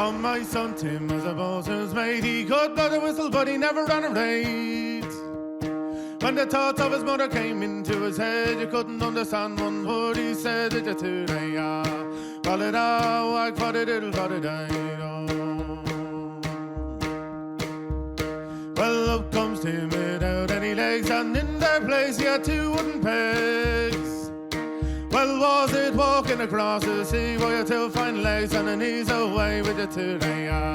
Oh, my son Tim was a bosun's mate. He could blow the whistle, but he never ran a raid. When the thoughts of his mother came into his head, you couldn't understand one word he said. Did you to the call it out, I caught it, it'll got it, Well, up comes Tim without any legs, and in their place he had 2 wooden pegs. Well, was it walking across the sea, where you 2 fine legs and the knees away with you to the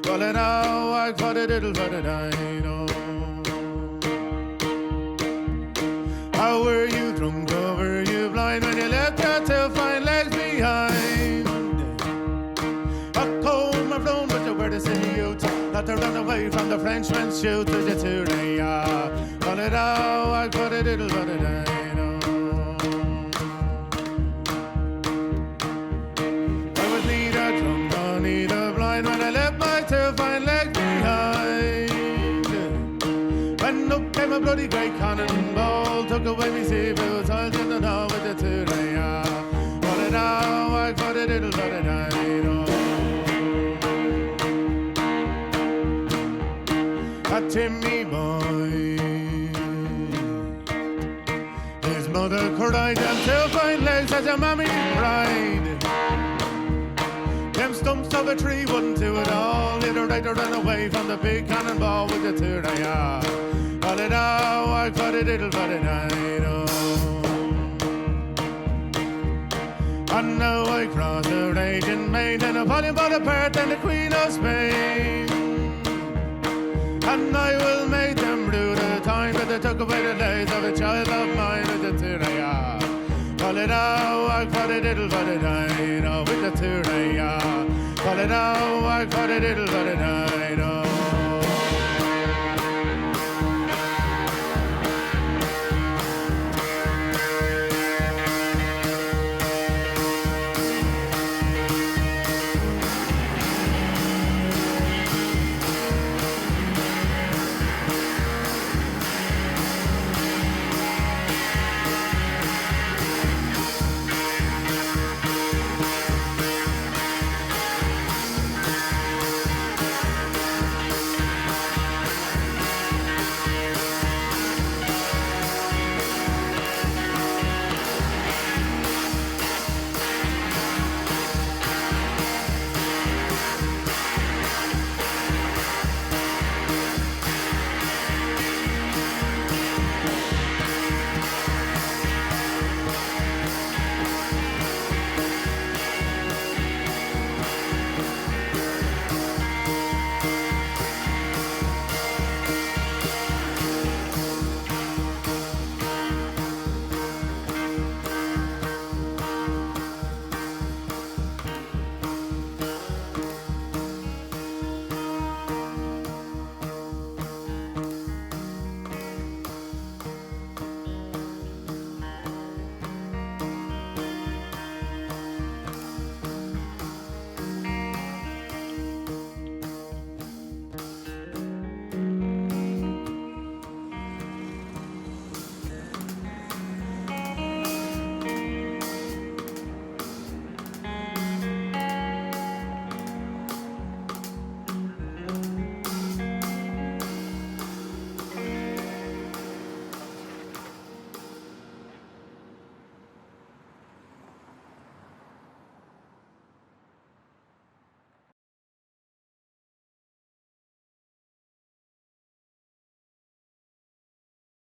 call it out, I caught it, it'll got it, How were you drunk or were you blind when you left your 2 fine legs behind? A comb of blown, but you were the silly youth not to run away from the Frenchman's shoot. Did you to the call it out, I got it, it'll got it, I was neither drunk nor neither blind when I left my 2 fine legs behind. When up came a bloody great cannonball, took away me sea boots, I didn't know with the to the call it out, I got it, it'll got it, A Timmy boy, his mother cried, them 2 fine legs as your mammy cried. Them stumps of a tree wouldn't do it all. You'd right to run away from the big cannonball with the to the call it out, I got it, it'll got it, And now I cross the raging main, and Napoleon Bonaparte and the Queen of Spain. And I will make them rue the time that they took away the legs of a child of mine with the to the call it out, I got it, it'll got it, with the to the call it out, I got it, it'll got it,